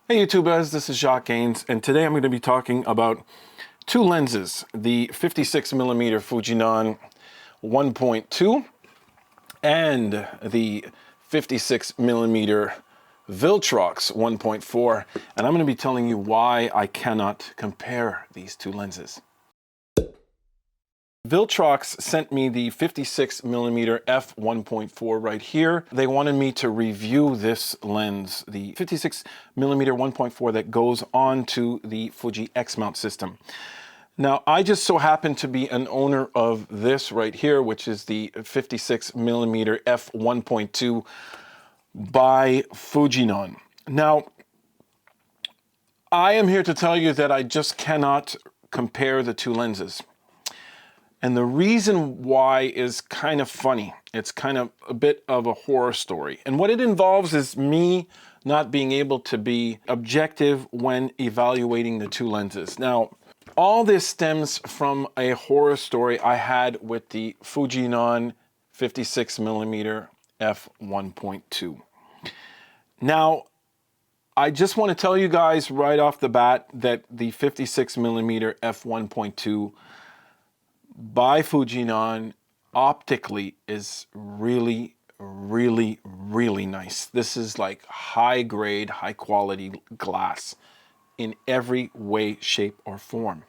Hey YouTubers, this is Jacques, and today I'm going to be talking about two lenses, the 56mm Fujinon 1.2 and the 56mm Viltrox 1.4, and I'm going to be telling you why I cannot compare these two lenses. Viltrox sent me the 56mm f1.4 right here. They wanted me to review this lens, the 56mm 1.4 that goes on to the Fuji X-mount system. Now, I just so happen to be an owner of this right here, which is the 56mm f1.2 by Fujinon. Now, I am here to tell you that I just cannot compare the two lenses. And the reason why is kind of funny. It's kind of a bit of a horror story. And what it involves is me not being able to be objective when evaluating the two lenses. Now, all this stems from a horror story I had with the Fujinon 56mm f1.2. Now, I just want to tell you guys right off the bat that the 56mm f1.2 by Fujinon optically is really nice. This is like high grade, high quality glass in every way, shape, or form.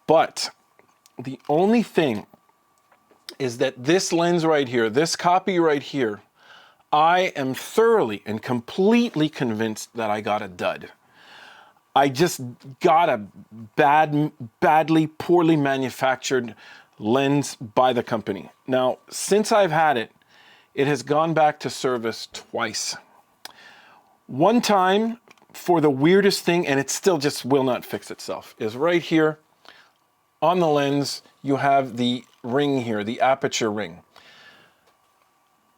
But the only thing is that this lens right here, this copy right here, I am thoroughly and completely convinced that I got a dud. I just got a badly, poorly manufactured lens by the company. Now, since I've had it, it has gone back to service twice. One time for the weirdest thing, and it still just will not fix itself, is right here on the lens, you have the ring here, the aperture ring.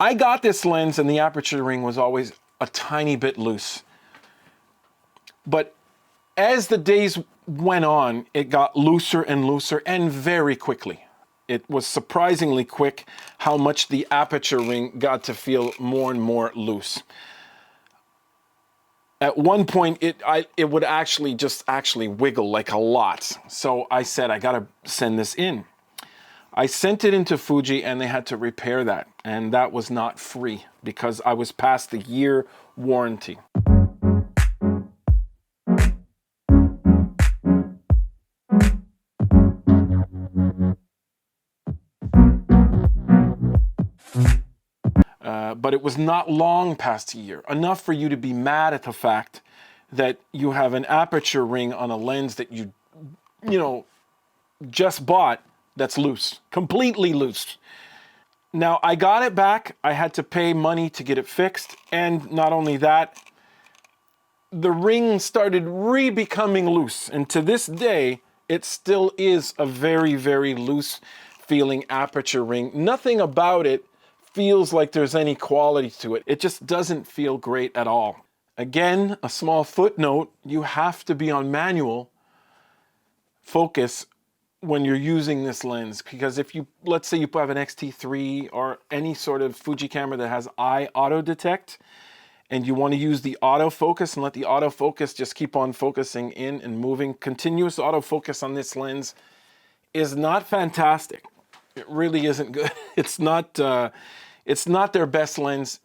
I got this lens and the aperture ring was always a tiny bit loose. But as the days went on, it got looser and looser and very quickly. It was surprisingly quick how much the aperture ring got to feel more and more loose. At one point, it would actually wiggle like a lot. So I said, I gotta send this in. I sent it into Fuji and they had to repair that. And that was not free because I was past the year warranty. But it was not long past a year, enough for you to be mad at the fact that you have an aperture ring on a lens that you just bought that's loose, completely loose. Now, I got it back. I had to pay money to get it fixed. And not only that, the ring started re-becoming loose. And to this day, it still is a very loose feeling aperture ring. Nothing about it feels like there's any quality to it. It just doesn't feel great at all. Again, a small footnote, you have to be on manual focus when you're using this lens, because if you, let's say you have an X-T3 or any sort of Fuji camera that has eye auto detect, and you want to use the autofocus and let the autofocus just keep on focusing in and moving, continuous autofocus on this lens is not fantastic. It really isn't good. It's not their best lens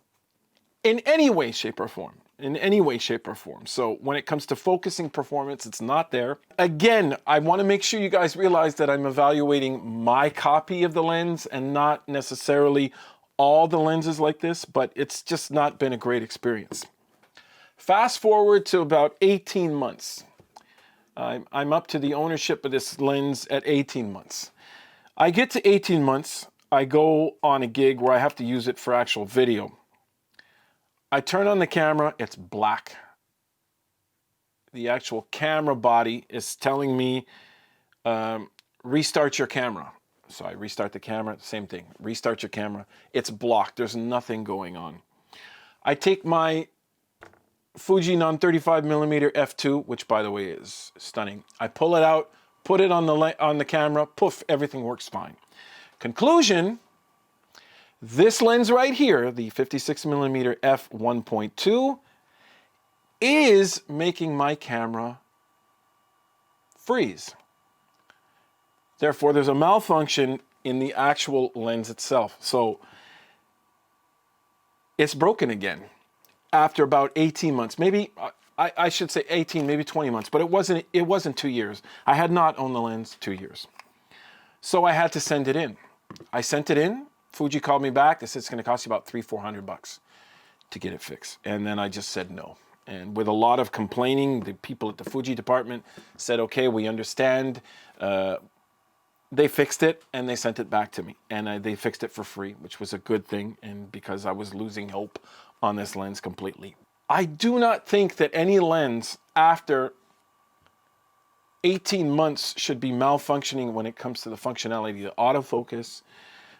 in any way, shape, or form. In any way, shape, or form. So when it comes to focusing performance, it's not there. Again, I want to make sure you guys realize that I'm evaluating my copy of the lens and not necessarily all the lenses like this, but it's just not been a great experience. Fast forward to about 18 months. I'm up to the ownership of this lens at 18 months. I get to 18 months, I go on a gig where I have to use it for actual video. I turn on the camera, it's black. The actual camera body is telling me, restart your camera. So I restart the camera, same thing, restart your camera. It's blocked, there's nothing going on. I take my Fujinon 35mm f2, which by the way is stunning. I pull it out, put it on the camera, poof, everything works fine. Conclusion, this lens right here, the 56mm f1.2, is making my camera freeze. Therefore, there's a malfunction in the actual lens itself. So it's broken again after about 18 months, maybe I should say 18, maybe 20 months, but it wasn't 2 years. I had not owned the lens 2 years. So I had to send it in. I sent it in. Fuji called me back. They said it's going to cost you about $300-400 to get it fixed. And then I just said no. And with a lot of complaining, the people at the Fuji department said, okay, we understand. They fixed it and they sent it back to me. And they fixed it for free, which was a good thing. And because I was losing hope on this lens completely. I do not think that any lens after 18 months should be malfunctioning when it comes to the functionality. The autofocus,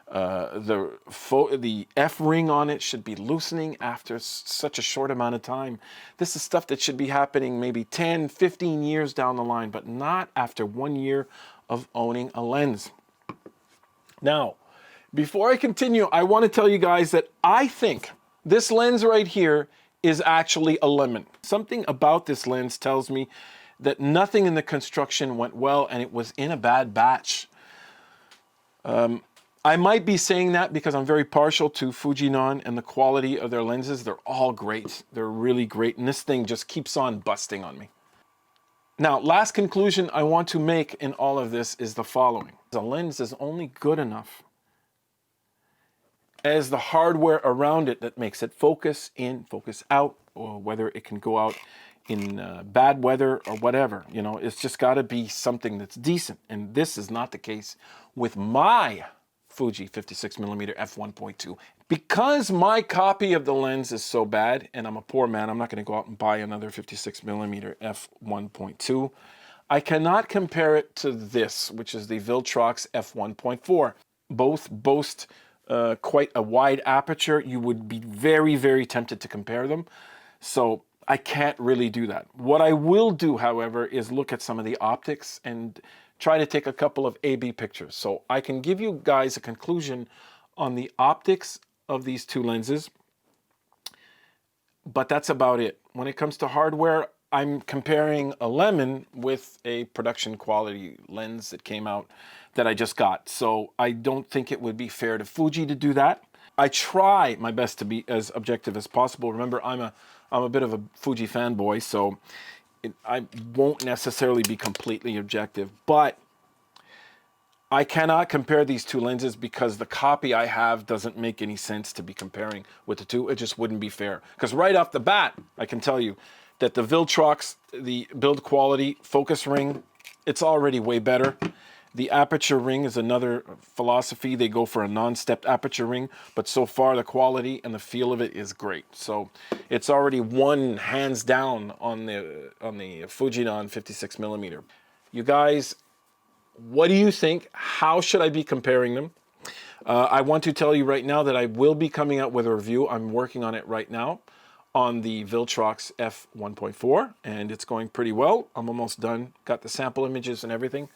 the F-ring on it should be loosening after such a short amount of time. This is stuff that should be happening maybe 10, 15 years down the line, but not after 1 year of owning a lens. Now, before I continue, I want to tell you guys that I think this lens right here is actually a lemon. Something about this lens tells me that nothing in the construction went well and it was in a bad batch. I might be saying that because I'm very partial to Fujinon and the quality of their lenses. They're all great. They're really great. And this thing just keeps on busting on me. Now, last conclusion I want to make in all of this is the following. The lens is only good enough as the hardware around it that makes it focus in, focus out, or whether it can go out in bad weather or whatever. You know, it's just got to be something that's decent. And this is not the case with my Fuji 56mm f1.2. Because my copy of the lens is so bad, and I'm a poor man, I'm not going to go out and buy another 56mm f1.2. I cannot compare it to this, which is the Viltrox f1.4. Both boast quite a wide aperture. You would be very, very tempted to compare them. So I can't really do that. What I will do, however, is look at some of the optics and try to take a couple of A/B pictures. So I can give you guys a conclusion on the optics of these two lenses, but that's about it. When it comes to hardware, I'm comparing a lemon with a production quality lens that came out that I just got. So I don't think it would be fair to Fuji to do that. I try my best to be as objective as possible. Remember, I'm a bit of a Fuji fanboy, so I won't necessarily be completely objective, but I cannot compare these two lenses because the copy I have doesn't make any sense to be comparing with the two. It just wouldn't be fair. Because right off the bat, I can tell you that the Viltrox, the build quality focus ring, it's already way better. The aperture ring is another philosophy. They go for a non-stepped aperture ring, but so far the quality and the feel of it is great. So it's already won hands down on the Fujinon 56mm. You guys, what do you think? How should I be comparing them? I want to tell you right now that I will be coming out with a review. I'm working on it right now on the Viltrox f1.4, and it's going pretty well. I'm almost done. Got the sample images and everything.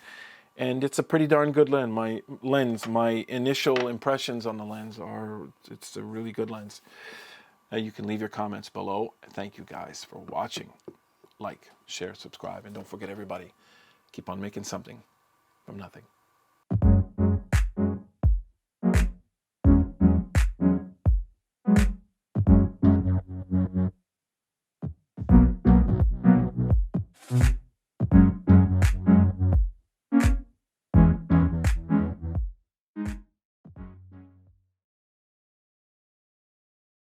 And it's a pretty darn good lens. My initial impressions on the lens are, it's a really good lens. You can leave your comments below. Thank you guys for watching. Like, share, subscribe, and don't forget everybody, keep on making something from nothing.